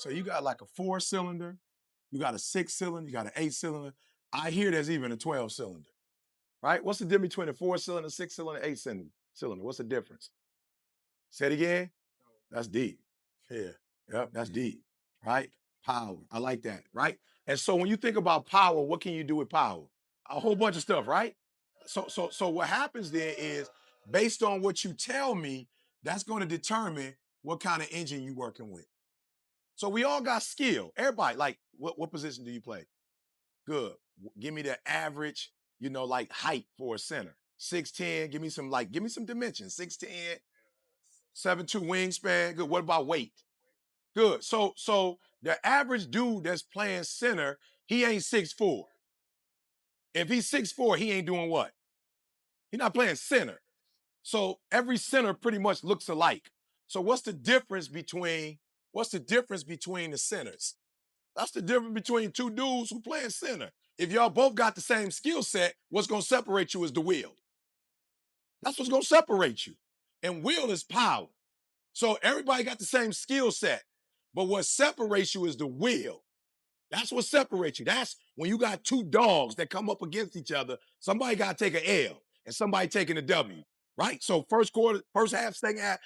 So you got like a 4-cylinder, you got a 6-cylinder, you got an 8-cylinder. I hear there's even a 12-cylinder, right? What's the difference between a 4-cylinder, 6-cylinder, 8-cylinder? What's the difference? Say it again. That's deep. Yeah. Yep. That's deep. Right? Power. I like that. Right? And so when you think about power, what can you do with power? A whole bunch of stuff, right? So what happens there is based on what you tell me, that's going to determine what kind of engine you working with. So we all got skill. Everybody, like, what position do you play? Good. Give me the average, like height for a center. 6'10. Give me some dimensions. 6'10, 7'2 wingspan. Good. What about weight? Good. So the average dude that's playing center, he ain't 6'4. If he's 6'4, he ain't doing what? He's not playing center. So every center pretty much looks alike. So what's the difference between the centers? That's the difference between two dudes who playing center. If y'all both got the same skill set, what's gonna separate you is the will. That's what's gonna separate you. And will is power. So everybody got the same skill set, but what separates you is the will. That's what separates you. That's when you got two dogs that come up against each other. Somebody got to take an L and somebody taking a W, right? So first quarter, first half, second half,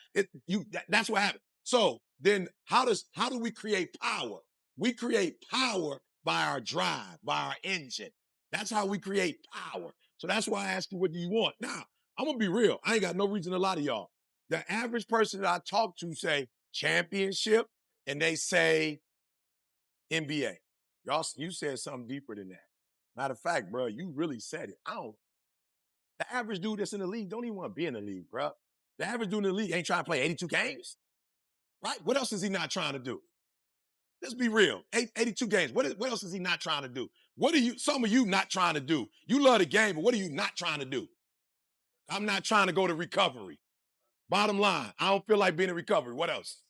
that's what happened. So then how do we create power? We create power by our drive, by our engine. That's how we create power. So that's why I asked you, what do you want? Now, I'm gonna be real. I ain't got no reason to lie to y'all. The average person that I talk to say championship, and they say NBA. You said something deeper than that. Matter of fact, bro, you really said it. The average dude that's in the league don't even want to be in the league, bro. The average dude in the league ain't trying to play 82 games, right? What else is he not trying to do? Let's be real. 82 games. What else is he not trying to do? Some of you not trying to do? You love the game, but what are you not trying to do? I'm not trying to go to recovery. Bottom line, I don't feel like being in recovery. What else?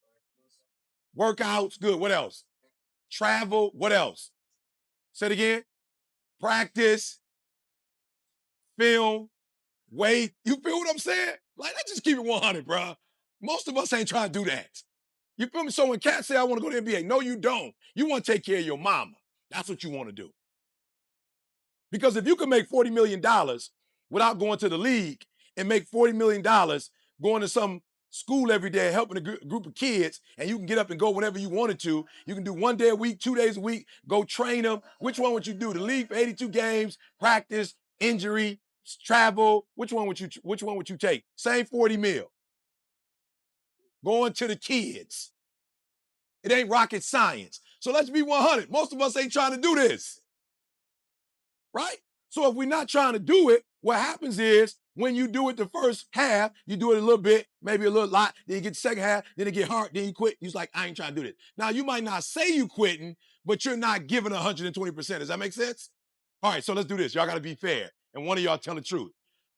Workouts, good. What else? Travel, what else? Say it again. Practice, film, weight. You feel what I'm saying? Like, let's just keep it 100, bro. Most of us ain't trying to do that. You feel me? So when cats say, I want to go to the NBA, no, you don't. You want to take care of your mama. That's what you want to do. Because if you can make $40 million without going to the league and make $40 million going to some school every day, helping a group of kids, and you can get up and go whenever you wanted to. You can do 1 day a week, 2 days a week, go train them. Which one would you do? The league for 82 games, practice, injury, travel. Which one would you take? Same 40 mil. Going to the kids. It ain't rocket science. So let's be 100. Most of us ain't trying to do this. Right? So if we're not trying to do it, what happens is when you do it the first half, you do it a little bit, maybe a little lot, then you get the second half, then it get hard, then you quit. You're like, I ain't trying to do this. Now, you might not say you quitting, but you're not giving 120%. Does that make sense? All right, so let's do this. Y'all got to be fair. And one of y'all tell the truth.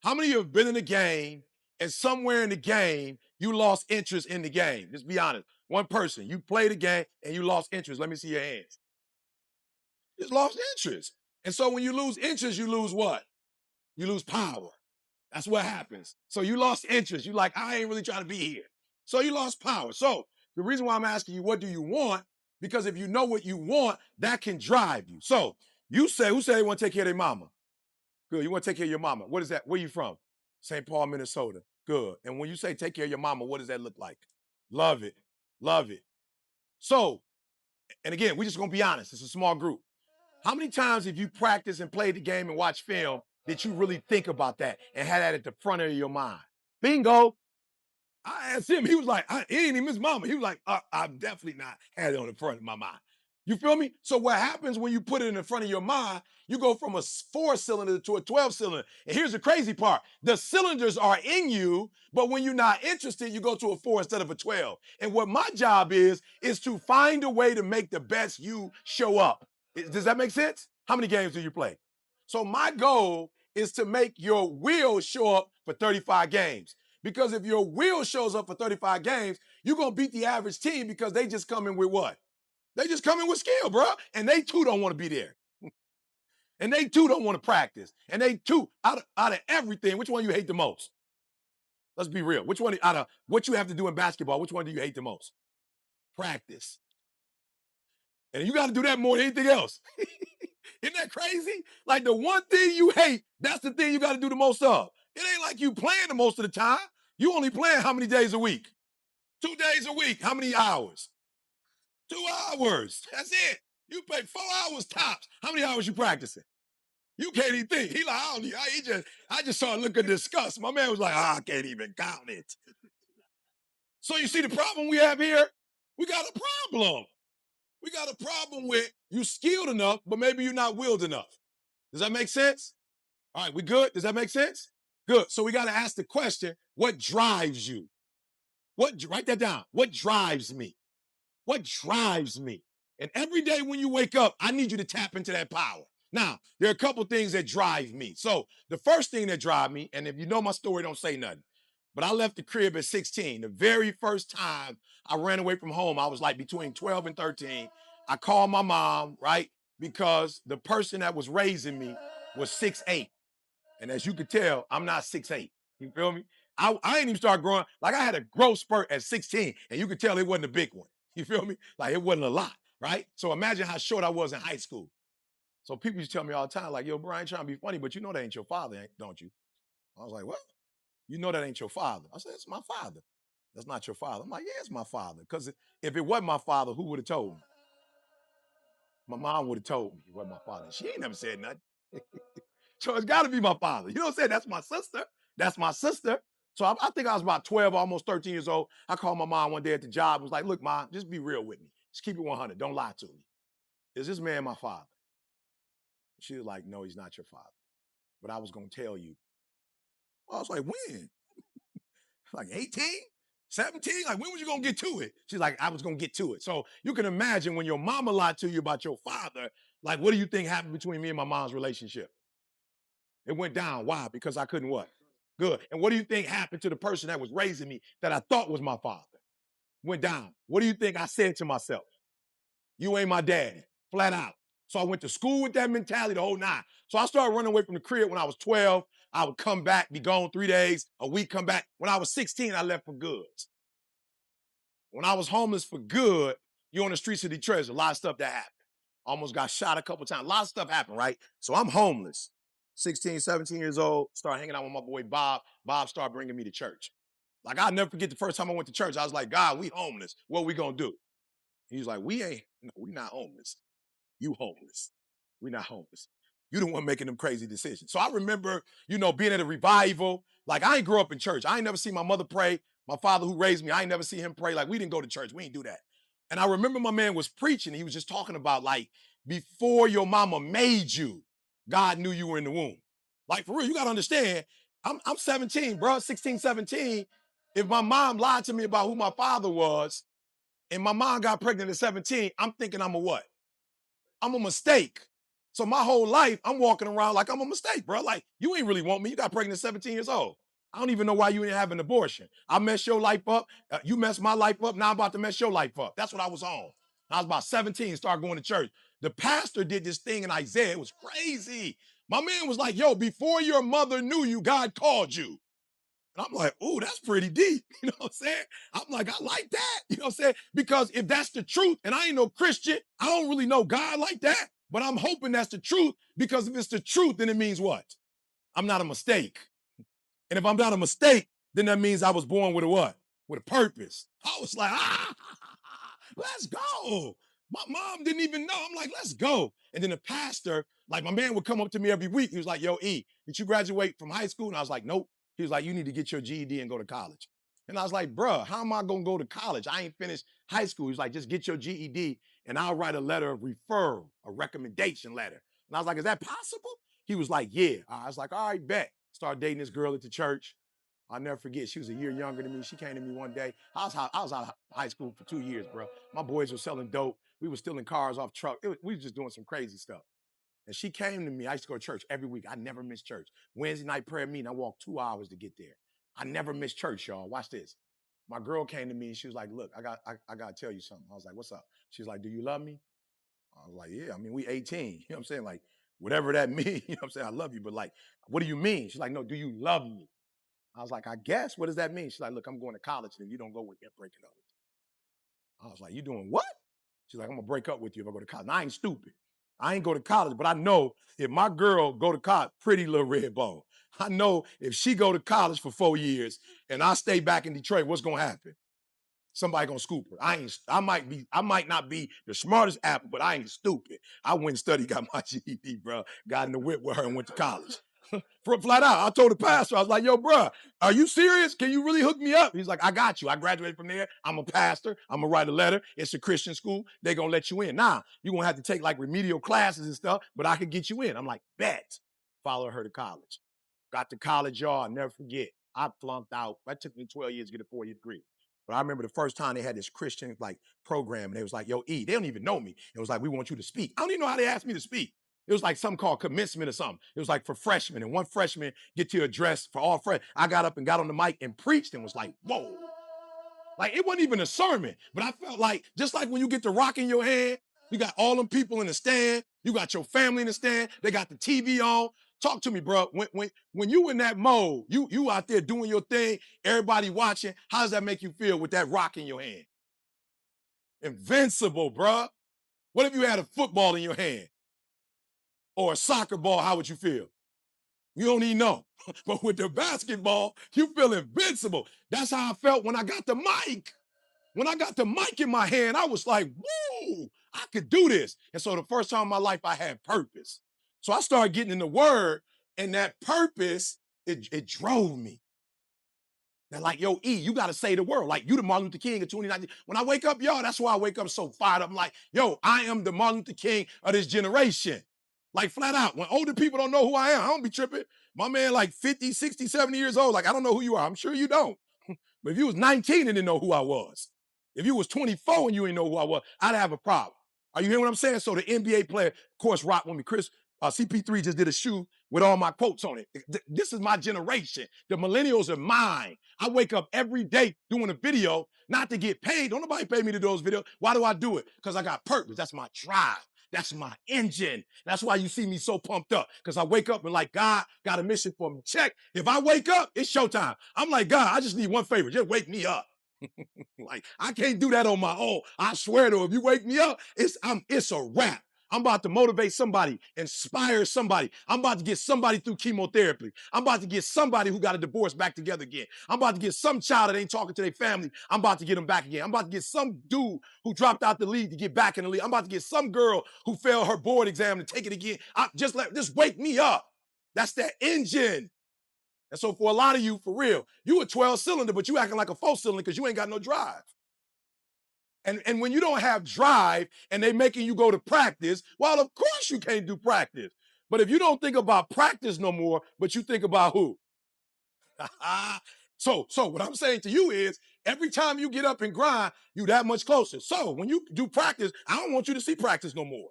How many of you have been in the game and somewhere in the game, you lost interest in the game? Just be honest. One person, you played the game and you lost interest. Let me see your hands. You just lost interest. And so when you lose interest, you lose what? You lose power. That's what happens. So you lost interest. You like, I ain't really trying to be here. So you lost power. So the reason why I'm asking you, what do you want? Because if you know what you want, that can drive you. So who said they want to take care of their mama? Good. You want to take care of your mama. What is that? Where you from? St. Paul, Minnesota. Good. And when you say take care of your mama, what does that look like? Love it. Love it. So, and again, we're just going to be honest. It's a small group. How many times have you practiced and played the game and watched film did you really think about that and had that at the front of your mind? Bingo. I asked him. He was like, he ain't even his mama. He was like, I'm definitely not had it on the front of my mind. You feel me? So what happens when you put it in the front of your mind, you go from a 4-cylinder to a 12-cylinder. And here's the crazy part. The cylinders are in you, but when you're not interested, you go to a 4 instead of a 12. And what my job is to find a way to make the best you show up. Does that make sense? How many games do you play? So my goal is to make your will show up for 35 games. Because if your will shows up for 35 games, you're going to beat the average team because they just come in with what? They just come in with skill, bro. And they too don't want to be there. And they too don't want to practice. And they too, out of everything, which one you hate the most? Let's be real. Which one, out of what you have to do in basketball, which one do you hate the most? Practice. And you got to do that more than anything else. Isn't that crazy? Like the one thing you hate, that's the thing you got to do the most of. It ain't like you playing the most of the time. You only playing how many days a week? 2 days a week. How many hours? 2 hours. That's it. You play 4 hours tops. How many hours you practicing? You can't even think. He like, I don't need, I just saw a look of disgust. My man was like, I can't even count it. So you see the problem we have here? We got a problem. We got a problem with you skilled enough, but maybe you're not willed enough. Does that make sense? All right, we good? Does that make sense? Good. So we got to ask the question, what drives you? Write that down. What drives me? What drives me? And every day when you wake up, I need you to tap into that power. Now, there are a couple things that drive me. So the first thing that drives me, and if you know my story, don't say nothing. But I left the crib at 16. The very first time I ran away from home, I was like between 12 and 13. I called my mom, right? Because the person that was raising me was 6'8". And as you could tell, I'm not 6'8". You feel me? I ain't even start growing. Like I had a growth spurt at 16, and you could tell it wasn't a big one. You feel me? Like it wasn't a lot, right? So imagine how short I was in high school. So people used to tell me all the time, like, yo, Brian, trying to be funny, but you know that ain't your father, don't you? I was like, what? You know that ain't your father. I said, it's my father. That's not your father. I'm like, yeah, it's my father. Because if it wasn't my father, who would have told me? My mom would have told me it wasn't my father. She ain't never said nothing. So it's got to be my father. You know what I'm saying? That's my sister. That's my sister. So I think I was about 12, almost 13 years old. I called my mom one day at the job. Was like, look, Mom, just be real with me. Just keep it 100. Don't lie to me. Is this man my father? She was like, no, he's not your father. But I was going to tell you. I was like, when? Like 18? 17? Like, when was you going to get to it? She's like, I was going to get to it. So you can imagine when your mama lied to you about your father, like, what do you think happened between me and my mom's relationship? It went down. Why? Because I couldn't what? Good. And what do you think happened to the person that was raising me that I thought was my father? Went down. What do you think I said to myself? You ain't my daddy. Flat out. So I went to school with that mentality the whole nine. So I started running away from the crib when I was 12. I would come back, be gone 3 days, a week, come back. When I was 16, I left for good. When I was homeless for good, you're on the streets of Detroit. There's a lot of stuff that happened. Almost got shot a couple times. A lot of stuff happened, right? So I'm homeless. 16, 17 years old, start hanging out with my boy Bob. Bob started bringing me to church. Like, I'll never forget the first time I went to church. I was like, God, we homeless. What we gonna do? He was like, we not homeless. You homeless. We're not homeless. You the one making them crazy decisions. So I remember, being at a revival. Like I ain't grew up in church. I ain't never seen my mother pray. My father who raised me, I ain't never see him pray. Like we didn't go to church. We ain't do that. And I remember my man was preaching. He was just talking about like before your mama made you, God knew you were in the womb. Like for real, you gotta understand. I'm 17, bro, 16, 17. If my mom lied to me about who my father was, and my mom got pregnant at 17, I'm thinking I'm a what? I'm a mistake. So my whole life, I'm walking around like I'm a mistake, bro. Like, you ain't really want me. You got pregnant at 17 years old. I don't even know why you ain't have an abortion. I messed your life up. You messed my life up. Now I'm about to mess your life up. That's what I was on. I was about 17, started going to church. The pastor did this thing in Isaiah. It was crazy. My man was like, yo, before your mother knew you, God called you. And I'm like, ooh, that's pretty deep. You know what I'm saying? I'm like, I like that. You know what I'm saying? Because if that's the truth, and I ain't no Christian, I don't really know God like that. But I'm hoping that's the truth because if it's the truth, then it means what? I'm not a mistake. And if I'm not a mistake, then that means I was born with a what? With a purpose. I was like, let's go. My mom didn't even know. I'm like, let's go. And then the pastor, like my man would come up to me every week. He was like, yo, E, did you graduate from high school? And I was like, nope. He was like, you need to get your GED and go to college. And I was like, bruh, how am I going to go to college? I ain't finished high school. He was like, just get your GED and I'll write a letter of referral, a recommendation letter. And I was like, is that possible? He was like, yeah. I was like, all right, bet. Started dating this girl at the church. I'll never forget. She was a year younger than me. She came to me one day. I was out of high school for 2 years, bro. My boys were selling dope. We were stealing cars off truck. We were just doing some crazy stuff. And she came to me. I used to go to church every week. I never missed church. Wednesday night prayer meeting, I walked 2 hours to get there. I never missed church, y'all. Watch this. My girl came to me and she was like, look, I got to tell you something. I was like, what's up? She's like, do you love me? I was like, yeah, I mean, we 18. You know what I'm saying? Like, whatever that means, you know what I'm saying? I love you, but like, what do you mean? She's like, no, do you love me? I was like, I guess. What does that mean? She's like, look, I'm going to college and if you don't go with me, I'm breaking up. I was like, you doing what? She's like, I'm gonna break up with you if I go to college. And I ain't stupid. I ain't go to college, but I know if my girl go to college, pretty little red bone. I know if she go to college for 4 years and I stay back in Detroit, what's gonna happen? Somebody gonna scoop her. I might not be the smartest apple, but I ain't stupid. I went and studied, got my GED, bro. Got in the whip with her and went to college. Flat out. I told the pastor, I was like, yo, bro, are you serious? Can you really hook me up? He's like, I got you. I graduated from there. I'm a pastor. I'm gonna write a letter. It's a Christian school. They're gonna let you in. Now, you're gonna have to take like remedial classes and stuff, but I could get you in. I'm like, bet. Follow her to college. Got to college, y'all. I'll never forget. I flunked out. That took me 12 years to get a 4-year degree. But I remember the first time they had this Christian like program, and they was like, yo, E, they don't even know me. It was like, we want you to speak. I don't even know how they asked me to speak. It was like something called commencement or something. It was like for freshmen, and one freshman get your address for all freshmen. I got up and got on the mic and preached and was like, whoa. Like it wasn't even a sermon, but I felt like, just like when you get the rock in your hand, you got all them people in the stand, you got your family in the stand, they got the TV on. Talk to me, bro. When you in that mode, you out there doing your thing, everybody watching, how does that make you feel with that rock in your hand? Invincible, bro. What if you had a football in your hand or a soccer ball? How would you feel? You don't even know. But with the basketball, you feel invincible. That's how I felt when I got the mic. When I got the mic in my hand, I was like, whoa, I could do this. And so the first time in my life, I had purpose. So I started getting in the word, and that purpose, it drove me. They're like, yo, E, you got to save the world. Like, you the Martin Luther King of 2019. When I wake up, y'all, that's why I wake up so fired up. I'm like, yo, I am the Martin Luther King of this generation. Like, flat out. When older people don't know who I am, I don't be tripping. My man, like 50, 60, 70 years old, like, I don't know who you are. I'm sure you don't. But if you was 19 and didn't know who I was, if you was 24 and you didn't know who I was, I'd have a problem. Are you hearing what I'm saying? So the NBA player, of course, rock with me. CP3 just did a shoe with all my quotes on it. This is my generation. The millennials are mine. I wake up every day doing a video, not to get paid. Don't nobody pay me to do those videos. Why do I do it? Because I got purpose. That's my drive. That's my engine. That's why you see me so pumped up. Because I wake up and like, God got a mission for me. Check. If I wake up, it's showtime. I'm like, God, I just need one favor. Just wake me up. Like, I can't do that on my own. I swear to, if you wake me up, it's a wrap. I'm about to motivate somebody, inspire somebody. I'm about to get somebody through chemotherapy. I'm about to get somebody who got a divorce back together again. I'm about to get some child that ain't talking to their family. I'm about to get them back again. I'm about to get some dude who dropped out the league to get back in the league. I'm about to get some girl who failed her board exam to take it again. Just wake me up. That's that engine. And so for a lot of you, for real, you a 12-cylinder, but you acting like a 4-cylinder because you ain't got no drive. And when you don't have drive and they making you go to practice, well, of course you can't do practice. But if you don't think about practice no more, but you think about who? So what I'm saying to you is, every time you get up and grind, you that much closer. So when you do practice, I don't want you to see practice no more.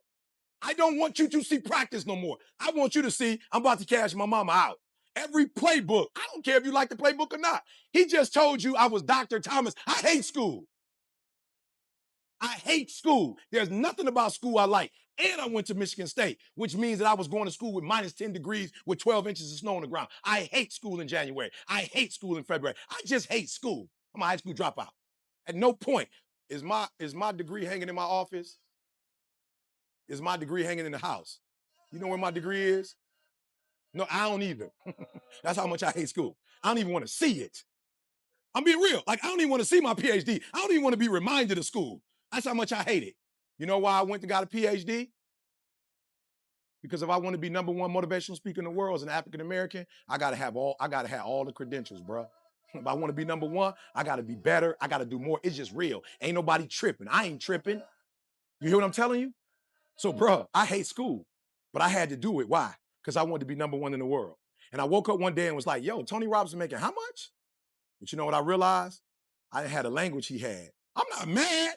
I don't want you to see practice no more. I want you to see, I'm about to cash my mama out. Every playbook, I don't care if you like the playbook or not. He just told you I was Dr. Thomas. I hate school. I hate school. There's nothing about school I like. And I went to Michigan State, which means that I was going to school with minus 10 degrees with 12 inches of snow on the ground. I hate school in January. I hate school in February. I just hate school. I'm a high school dropout. At no point is my degree hanging in my office. Is my degree hanging in the house? You know where my degree is? No, I don't either. That's how much I hate school. I don't even want to see it. I'm being real. Like, I don't even want to see my PhD. I don't even want to be reminded of school. That's how much I hate it. You know why I went and got a PhD? Because if I want to be #1 motivational speaker in the world as an African American, I gotta have all the credentials, bro. If I want to be #1, I gotta be better. I gotta do more. It's just real. Ain't nobody tripping. I ain't tripping. You hear what I'm telling you? So, bro, I hate school, but I had to do it. Why? Because I wanted to be #1 in the world. And I woke up one day and was like, yo, Tony Robbins making how much? But you know what I realized? I had a language he had. I'm not mad.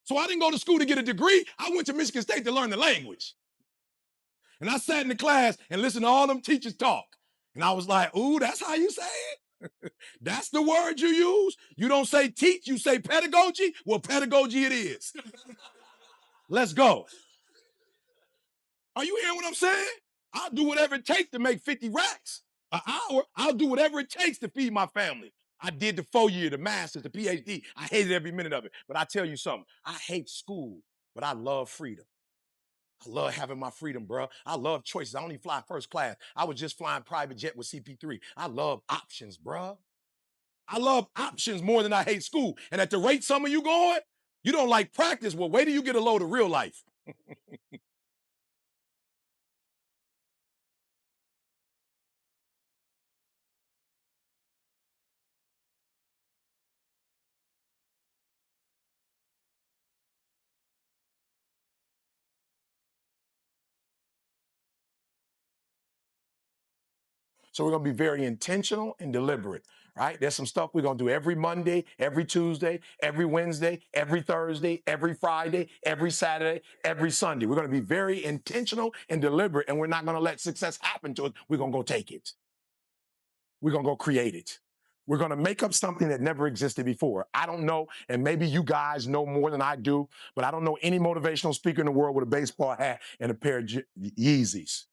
So I didn't go to school to get a degree. I went to Michigan State to learn the language. And I sat in the class and listened to all them teachers talk. And I was like, ooh, that's how you say it? That's the word you use? You don't say teach, you say pedagogy? Well, pedagogy it is. Let's go. Are you hearing what I'm saying? I'll do whatever it takes to make 50 racks an hour. I'll do whatever it takes to feed my family. I did the 4-year, the master's, the PhD. I hated every minute of it. But I tell you something, I hate school, but I love freedom. I love having my freedom, bro. I love choices. I only fly first class. I was just flying private jet with CP3. I love options, bro. I love options more than I hate school. And at the rate some of you going, you don't like practice. Well, wait till you get a load of real life. So we're going to be very intentional and deliberate, right? There's some stuff we're going to do every Monday, every Tuesday, every Wednesday, every Thursday, every Friday, every Saturday, every Sunday. We're going to be very intentional and deliberate, and we're not going to let success happen to us. We're going to go take it. We're going to go create it. We're going to make up something that never existed before. I don't know, and maybe you guys know more than I do, but I don't know any motivational speaker in the world with a baseball hat and a pair of Yeezys.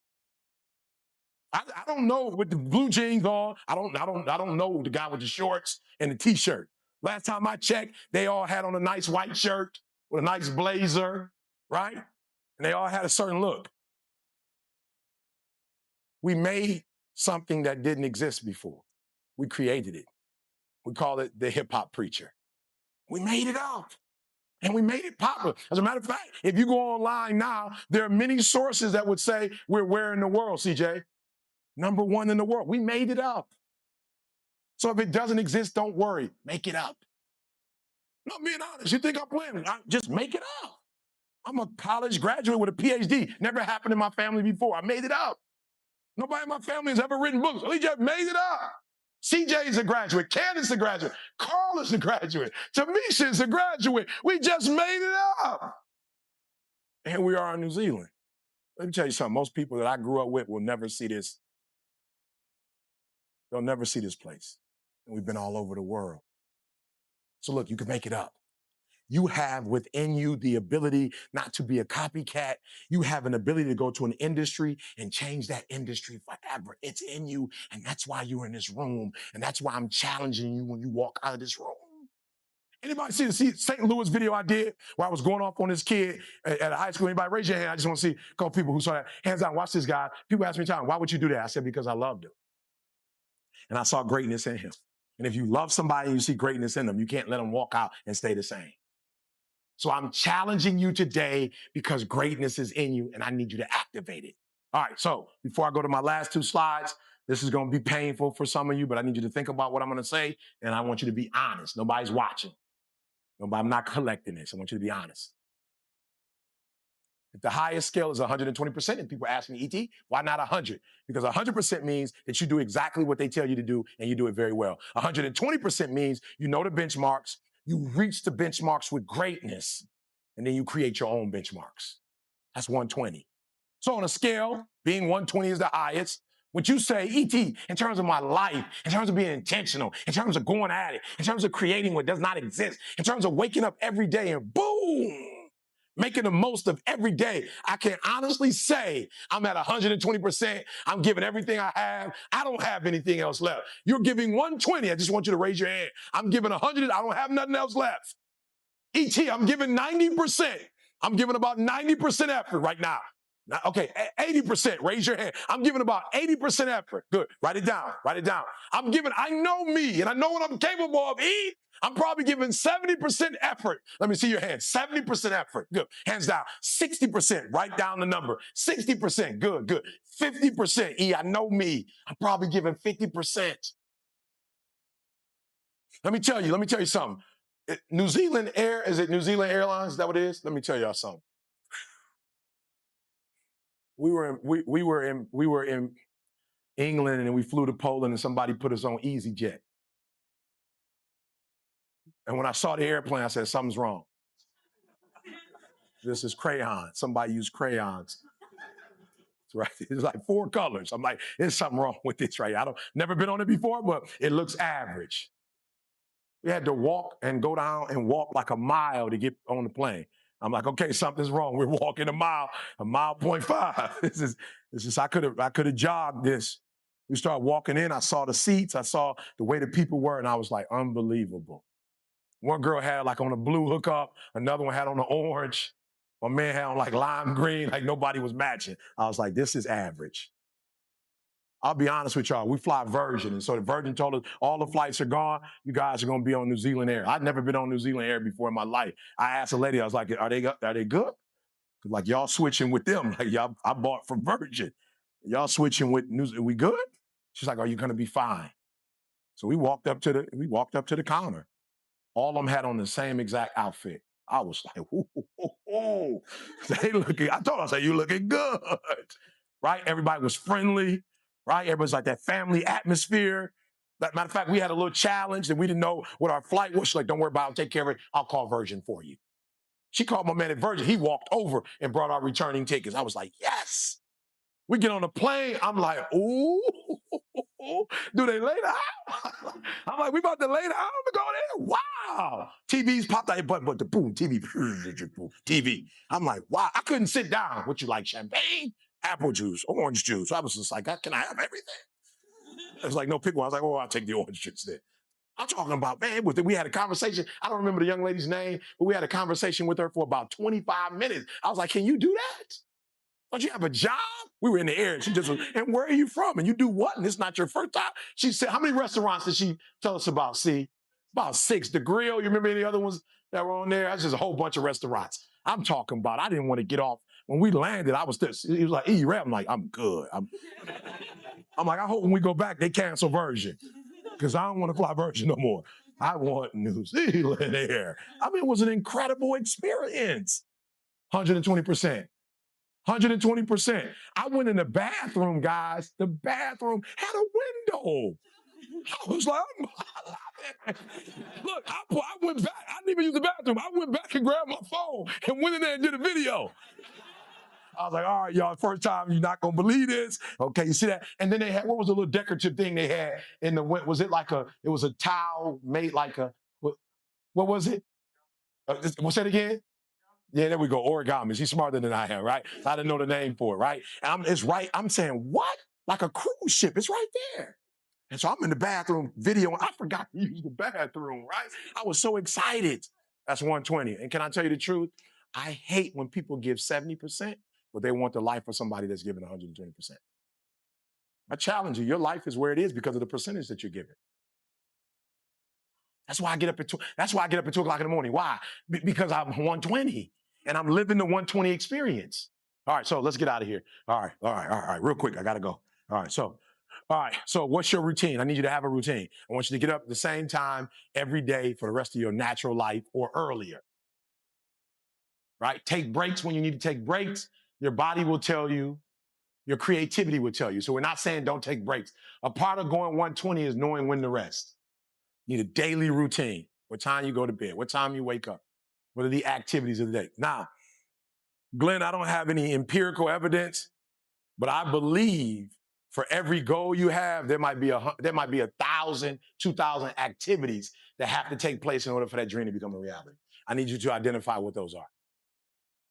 I don't know with the blue jeans on. I don't know the guy with the shorts and the t-shirt. Last time I checked, they all had on a nice white shirt with a nice blazer, right? And they all had a certain look. We made something that didn't exist before. We created it. We call it the hip hop preacher. We made it up. And we made it popular. As a matter of fact, if you go online now, there are many sources that would say we're where in the world, CJ? Number one in the world. We made it up. So if it doesn't exist, don't worry. Make it up. No, being honest, you think I'm playing? Just make it up. I'm a college graduate with a PhD. Never happened in my family before. I made it up. Nobody in my family has ever written books. We just made it up. CJ is a graduate. Candace is a graduate. Carl is a graduate. Tamisha is a graduate. We just made it up. And we are in New Zealand. Let me tell you something. Most people that I grew up with will never see this. They'll never see this place. And we've been all over the world. So look, you can make it up. You have within you the ability not to be a copycat. You have an ability to go to an industry and change that industry forever. It's in you. And that's why you're in this room. And that's why I'm challenging you when you walk out of this room. Anybody see the St. Louis video I did where I was going off on this kid at a high school? Anybody raise your hand? I just want to see a couple people who saw that. Hands down, watch this guy. People ask me, Tom, why would you do that? I said, because I loved him. And I saw greatness in him. And if you love somebody and you see greatness in them, you can't let them walk out and stay the same. So I'm challenging you today because greatness is in you and I need you to activate it. All right, so before I go to my last two slides, this is going to be painful for some of you, but I need you to think about what I'm going to say and I want you to be honest. Nobody's watching. I'm not collecting this. I want you to be honest. If the highest scale is 120%, and people ask me, ET, why not 100? Because 100% means that you do exactly what they tell you to do and you do it very well. 120% means you know the benchmarks, you reach the benchmarks with greatness, and then you create your own benchmarks. That's 120. So on a scale, being 120 is the highest. When you say, ET, in terms of my life, in terms of being intentional, in terms of going at it, in terms of creating what does not exist, in terms of waking up every day and boom, making the most of every day, I can honestly say I'm at 120%. I'm giving everything I have. I don't have anything else left. You're giving 120. I just want you to raise your hand. I'm giving 100. I don't have nothing else left. ET, I'm giving 90%. I'm giving about 90% effort right now. Okay, 80%. Raise your hand. I'm giving about 80% effort. Good. Write it down. Write it down. I know me and I know what I'm capable of. I'm probably giving 70% effort. Let me see your hand. 70% effort. Good. Hands down. 60%. Write down the number. 60%. Good, good. 50%. I know me. I'm probably giving 50%. Let me tell you something. New Zealand Air, is it New Zealand Airlines? Is that what it is? Let me tell y'all something. We were in England and we flew to Poland and somebody put us on EasyJet. And when I saw the airplane, I said, something's wrong. This is crayon. Somebody used crayons. Right? It's like 4 colors. I'm like, there's something wrong with this, right? Never been on it before, but it looks average. We had to walk and go down and walk like a mile to get on the plane. I'm like, okay, something's wrong. We're walking a mile 0.5. This is I could have jogged this. We started walking in. I saw the seats. I saw the way the people were, and I was like, unbelievable. One girl had like on a blue hookup. Another one had on an orange. My man had on like lime green, like nobody was matching. I was like, this is average. I'll be honest with y'all. We fly Virgin. And so the Virgin told us all the flights are gone. You guys are going to be on New Zealand Air. I'd never been on New Zealand Air before in my life. I asked a lady, I was like, are they good? Like y'all switching with them. Like y'all, I bought from Virgin. Y'all switching with New Zealand. We good? She's like, are you going to be fine? So we walked up to the counter. All of them had on the same exact outfit. I was like, ooh. They looking, I told her, I said, you looking good. Right? Everybody was friendly, right? Everybody's like that family atmosphere. Matter of fact, we had a little challenge and we didn't know what our flight was. She's like, don't worry about it, I'll take care of it. I'll call Virgin for you. She called my man at Virgin. He walked over and brought our returning tickets. I was like, yes. We get on the plane. I'm like, ooh, do they lay down? I'm like, we about to lay down to go there? Wow. TVs popped out, but the boom, TV. I'm like, wow. I couldn't sit down. What you like, champagne, apple juice, orange juice? I was just like, can I have everything? It was like, no, pick one. I was like, oh, I'll take the orange juice then. I'm talking about, man, we had a conversation. I don't remember the young lady's name, but we had a conversation with her for about 25 minutes. I was like, can you do that? Don't you have a job? We were in the air and she just was, and where are you from? And you do what? And it's not your first time. She said, how many restaurants did she tell us about? See, about 6. The Grill, you remember any other ones that were on there? That's just a whole bunch of restaurants. I'm talking about, I didn't want to get off. When we landed, I was this. He was like, I'm like, I'm good. I'm like, I hope when we go back, they cancel Virgin. Because I don't want to fly Virgin no more. I want New Zealand Air. I mean, it was an incredible experience. 120%. 120%. I went in the bathroom, guys. The bathroom had a window. I was like, look, I went back. I didn't even use the bathroom. I went back and grabbed my phone and went in there and did a video. I was like, all right, y'all, first time, you're not gonna believe this. Okay, you see that? And then they had, what was the little decorative thing they had in the, was it like it was a towel made like what was it? What's that again? Yeah, there we go. Origami. She's smarter than I am, right? I didn't know the name for it, right? And it's right. I'm saying, what? Like a cruise ship. It's right there. And so I'm in the bathroom videoing. I forgot to use the bathroom, right? I was so excited. That's 120. And can I tell you the truth? I hate when people give 70%, but they want the life of somebody that's giving 120%. I challenge you. Your life is where it is because of the percentage that you're giving. That's why I get up at 2 o'clock in the morning. Why? Because I'm 120 and I'm living the 120 experience. All right, so let's get out of here. All right. Real quick, I gotta go. All right. So what's your routine? I need you to have a routine. I want you to get up at the same time every day for the rest of your natural life or earlier. Right? Take breaks when you need to take breaks. Your body will tell you. Your creativity will tell you. So we're not saying don't take breaks. A part of going 120 is knowing when to rest. You need a daily routine. What time you go to bed? What time you wake up? What are the activities of the day? Now, Glenn, I don't have any empirical evidence, but I believe for every goal you have, there might be 1,000, 2,000 activities that have to take place in order for that dream to become a reality. I need you to identify what those are.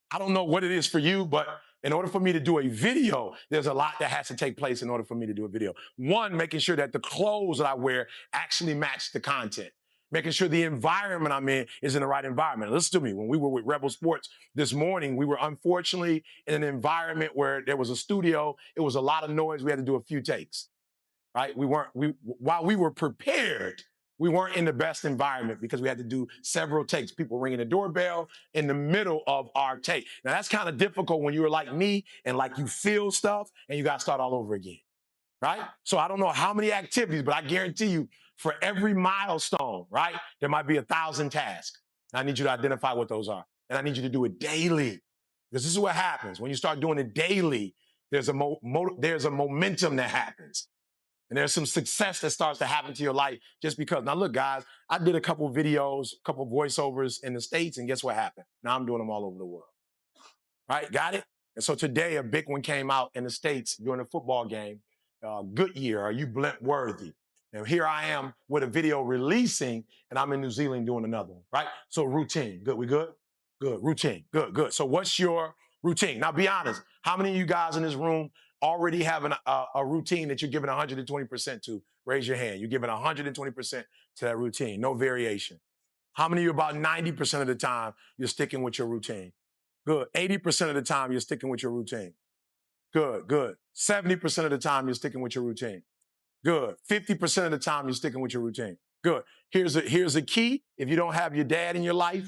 I don't know what it is for you, but in order for me to do a video, there's a lot that has to take place in order for me to do a video. One, making sure that the clothes that I wear actually match the content. Making sure the environment I'm in is in the right environment. Listen to me. When we were with Rebel Sports this morning, we were unfortunately in an environment where there was a studio. It was a lot of noise. We had to do a few takes, right? While we were prepared, we weren't in the best environment because we had to do several takes. People ringing the doorbell in the middle of our take. Now that's kind of difficult when you're like me and like you feel stuff and you got to start all over again, right? So I don't know how many activities, but I guarantee you for every milestone, right, there might be 1,000 tasks. I need you to identify what those are. And I need you to do it daily. Because this is what happens. When you start doing it daily, there's a momentum that happens. And there's some success that starts to happen to your life just because. Now, look, guys, I did a couple videos, a couple voiceovers in the States, and guess what happened? Now I'm doing them all over the world. Right? Got it? And so today, a big one came out in the States during a football game. Good year. Are you blimp worthy? And here I am with a video releasing, and I'm in New Zealand doing another one. Right? So routine. Good. We good? Good. Routine. Good. So what's your routine? Now, be honest. How many of you guys in this room already have a routine that you're giving 120% to? Raise your hand. You're giving 120% to that routine. No variation. How many of you, about 90% of the time, you're sticking with your routine? Good. 80% of the time, you're sticking with your routine. Good, good. 70% of the time, you're sticking with your routine. Good. 50% of the time, you're sticking with your routine. Good. Here's a key. If you don't have your dad in your life,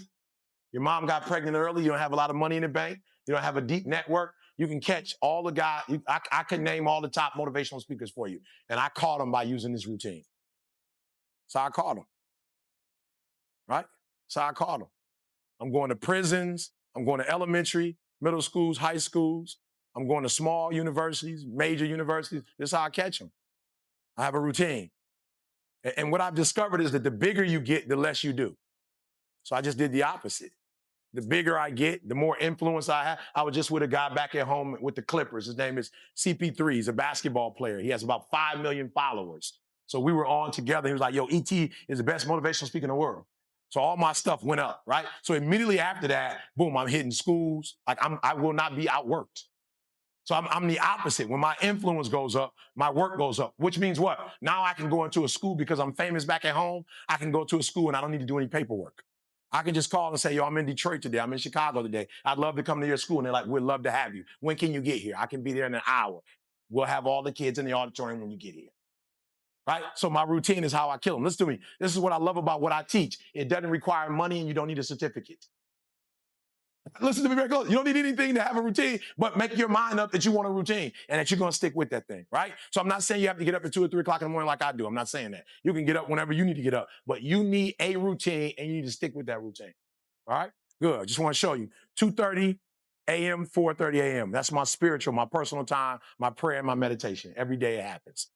your mom got pregnant early, you don't have a lot of money in the bank, you don't have a deep network, you can catch all the guys. I can name all the top motivational speakers for you. And I caught them by using this routine. So I caught them, right? So I caught them. I'm going to prisons. I'm going to elementary, middle schools, high schools. I'm going to small universities, major universities. This is how I catch them. I have a routine. And what I've discovered is that the bigger you get, the less you do. So I just did the opposite. The bigger I get, the more influence I have. I was just with a guy back at home with the Clippers. His name is CP3. He's a basketball player. He has about 5 million followers. So we were on together. He was like, yo, ET is the best motivational speaker in the world. So all my stuff went up, right? So immediately after that, boom, I'm hitting schools. Like I will not be outworked. So I'm the opposite. When my influence goes up, my work goes up, which means what? Now I can go into a school because I'm famous back at home. I can go to a school and I don't need to do any paperwork. I can just call and say, yo, I'm in Detroit today. I'm in Chicago today. I'd love to come to your school. And they're like, we'd love to have you. When can you get here? I can be there in an hour. We'll have all the kids in the auditorium when you get here. Right? So my routine is how I kill them. Listen to me. This is what I love about what I teach. It doesn't require money and you don't need a certificate. Listen to me very close. You don't need anything to have a routine, but make your mind up that you want a routine and that you're going to stick with that thing, right? So I'm not saying you have to get up at 2 or 3 o'clock in the morning like I do. I'm not saying that. You can get up whenever you need to get up, but you need a routine and you need to stick with that routine. All right? Good. Just want to show you. 2:30 a.m., 4:30 a.m. That's my spiritual, my personal time, my prayer, and my meditation. Every day it happens.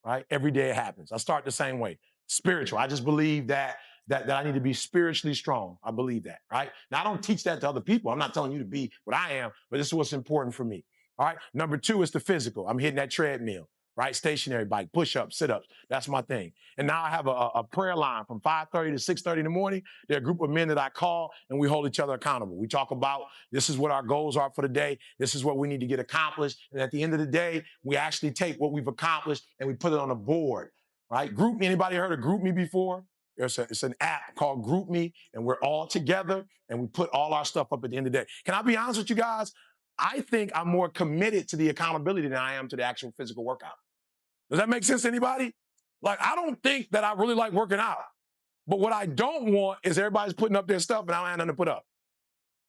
Right? Every day it happens. I start the same way. Spiritual. I just believe that I need to be spiritually strong. I believe that, right? Now, I don't teach that to other people. I'm not telling you to be what I am, but this is what's important for me. All right. Number 2 is the physical. I'm hitting that treadmill, right? Stationary bike, push-ups, sit-ups. That's my thing. And now I have a prayer line from 5:30 to 6:30 in the morning. There are a group of men that I call and we hold each other accountable. We talk about this is what our goals are for the day. This is what we need to get accomplished. And at the end of the day, we actually take what we've accomplished and we put it on a board, right? Group me. Anybody heard of Group Me before? It's an app called Group Me, and we're all together, and we put all our stuff up at the end of the day. Can I be honest with you guys? I think I'm more committed to the accountability than I am to the actual physical workout. Does that make sense to anybody? Like, I don't think that I really like working out. But what I don't want is everybody's putting up their stuff and I don't have nothing to put up.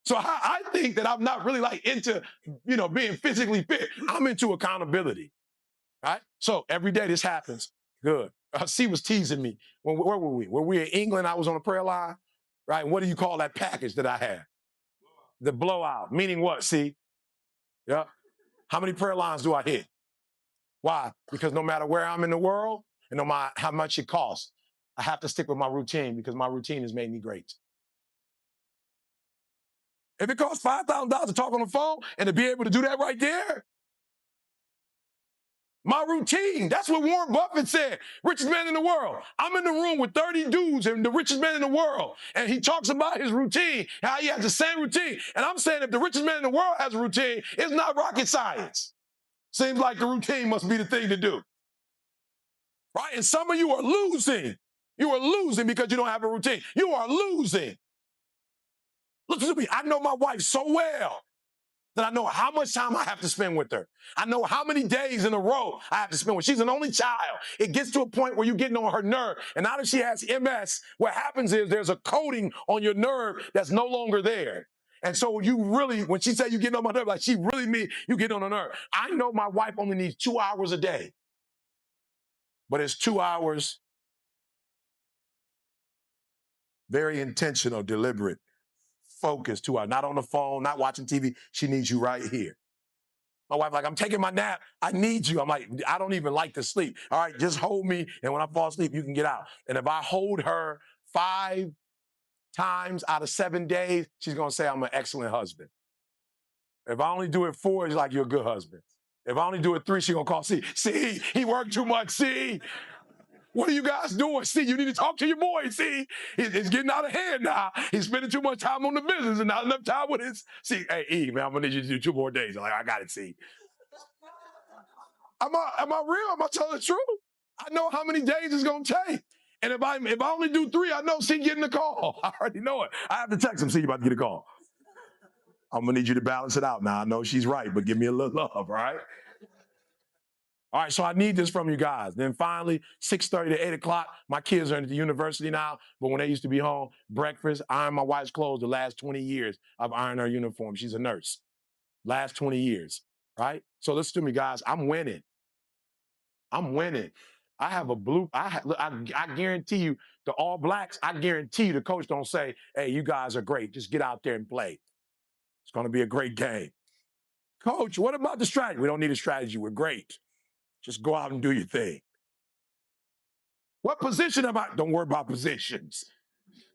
So I think that I'm not really like into, being physically fit. I'm into accountability. Right? So every day this happens. Good. C was teasing me. Where were we? Were we in England? I was on a prayer line. Right? And what do you call that package that I had? The blowout. Meaning what, C? Yeah. How many prayer lines do I hit? Why? Because no matter where I'm in the world and no matter how much it costs, I have to stick with my routine because my routine has made me great. If it costs $5,000 to talk on the phone and to be able to do that right there, my routine. That's what Warren Buffett said. Richest man in the world. I'm in the room with 30 dudes and the richest man in the world. And he talks about his routine, how he has the same routine. And I'm saying if the richest man in the world has a routine, it's not rocket science. Seems like the routine must be the thing to do. Right? And some of you are losing. You are losing because you don't have a routine. You are losing. Listen to me. I know my wife so well that I know how much time I have to spend with her. I know how many days in a row I have to spend with her. She's an only child. It gets to a point where you're getting on her nerve. And now that she has MS, what happens is there's a coating on your nerve that's no longer there. And so you really, when she said you getting on my nerve, like she really means you get on her nerve. I know my wife only needs 2 hours a day, but it's 2 hours, very intentional, deliberate, focused 2 hours, not on the phone, not watching TV. She needs you right here. My wife, like, I'm taking my nap. I need you. I'm like, I don't even like to sleep. All right, just hold me. And when I fall asleep, you can get out. And if I hold her 5 times out of 7 days, she's going to say I'm an excellent husband. If I only do it 4, she's like, you're a good husband. If I only do it 3, she's going to call C. See, he worked too much. See, what are you guys doing? See, you need to talk to your boy. See, it's getting out of hand now. He's spending too much time on the business and not enough time with his. See, hey, E, man, I'm going to need you to do 2 more days. I'm like, I got it, see. Am I real? Am I telling the truth? I know how many days it's going to take. And if I only do 3, I know C getting the call. I already know it. I have to text him, see you about to get a call. I'm gonna need you to balance it out now. I know she's right, but give me a little love, right? All right, so I need this from you guys. Then finally, 6:30 to 8 o'clock, my kids are at the university now, but when they used to be home, breakfast, iron my wife's clothes the last 20 years. I've ironed her uniform. She's a nurse. Last 20 years, right? So listen to me, guys. I'm winning. I'm winning. I have a blue. I guarantee you, the All Blacks. I guarantee you, the coach don't say, "Hey, you guys are great. Just get out there and play. It's going to be a great game." Coach, what about the strategy? We don't need a strategy. We're great. Just go out and do your thing. What position am I? Don't worry about positions.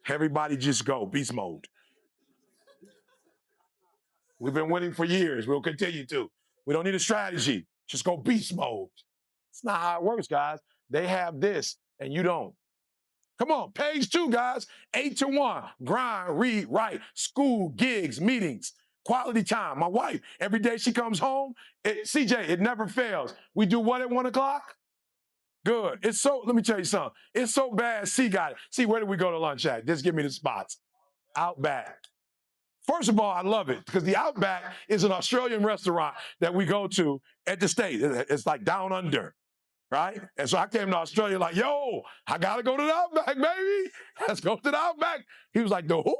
Everybody just go. Beast mode. We've been winning for years. We'll continue to. We don't need a strategy. Just go beast mode. It's not how it works, guys. They have this and you don't. Come on, page 2, guys. 8 to 1. Grind, read, write, school, gigs, meetings, quality time. My wife, every day she comes home, CJ, it never fails. We do what at 1 o'clock? Good. Let me tell you something. It's so bad, C got it. See, where do we go to lunch at? Just give me the spots. Outback. First of all, I love it because the Outback is an Australian restaurant that we go to at the state. It's like down under, right? And so I came to Australia like, yo, I got to go to the Outback, baby. Let's go to the Outback. He was like, the who?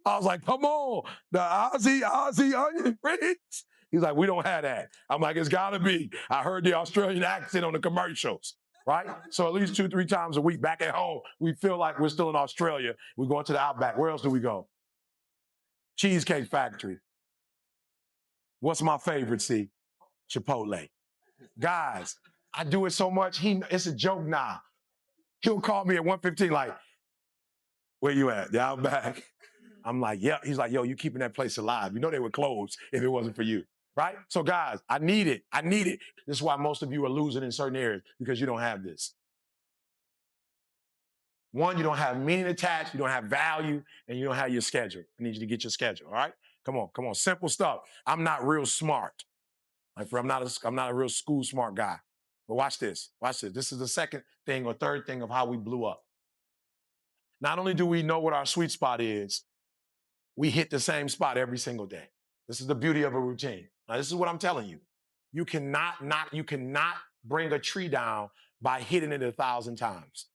I was like, come on, the Aussie onion rings. He's like, we don't have that. I'm like, it's got to be. I heard the Australian accent on the commercials, right? So at least 2-3 times a week back at home, we feel like we're still in Australia. We're going to the Outback. Where else do we go? Cheesecake Factory. What's my favorite, see? Chipotle. Guys, I do it so much, it's a joke now. He'll call me at 1:15 like, where you at? The Outback. I'm like, yeah. He's like, yo, you keeping that place alive. You know they would close if it wasn't for you, right? So guys, I need it. I need it. This is why most of you are losing in certain areas because you don't have this. One, you don't have meaning attached, you don't have value, and you don't have your schedule. I need you to get your schedule, all right? Come on, come on. Simple stuff. I'm not real smart. I'm not a real school smart guy. But watch this. Watch this. This is the second thing or third thing of how we blew up. Not only do we know what our sweet spot is, we hit the same spot every single day. This is the beauty of a routine. Now, this is what I'm telling you. You cannot bring a tree down by hitting it 1,000 times.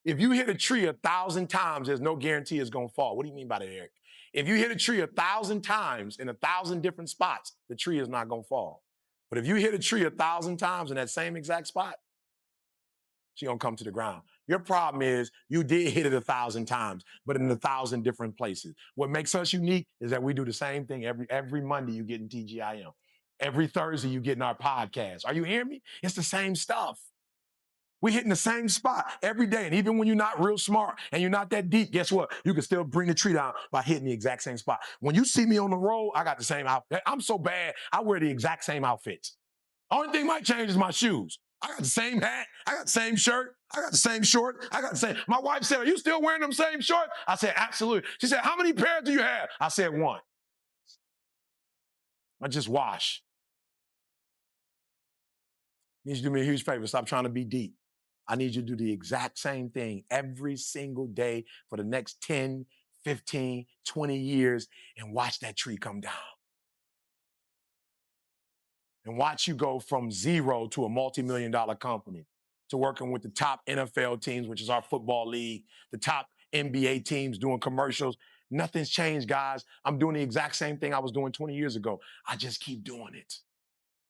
If you hit a tree 1,000 times, there's no guarantee it's going to fall. What do you mean by that, Eric? If you hit a tree 1,000 times in 1,000 different spots, the tree is not going to fall. But if you hit a tree 1,000 times in that same exact spot, she's going to come to the ground. Your problem is you did hit it 1,000 times, but in 1,000 different places. What makes us unique is that we do the same thing every Monday you get in TGIM. Every Thursday you get in our podcast. Are you hearing me? It's the same stuff. We're hitting the same spot every day. And even when you're not real smart and you're not that deep, guess what? You can still bring the tree down by hitting the exact same spot. When you see me on the road, I got the same outfit. I'm so bad, I wear the exact same outfits. Only thing might change is my shoes. I got the same hat. I got the same shirt. I got the same short. I got the same. My wife said, are you still wearing them same shorts? I said, absolutely. She said, how many pairs do you have? I said, one. I just wash. You need you to do me a huge favor. Stop trying to be deep. I need you to do the exact same thing every single day for the next 10, 15, 20 years and watch that tree come down. And watch you go from zero to a multi-million-dollar company, to working with the top NFL teams, which is our football league, the top NBA teams doing commercials. Nothing's changed, guys. I'm doing the exact same thing I was doing 20 years ago. I just keep doing it.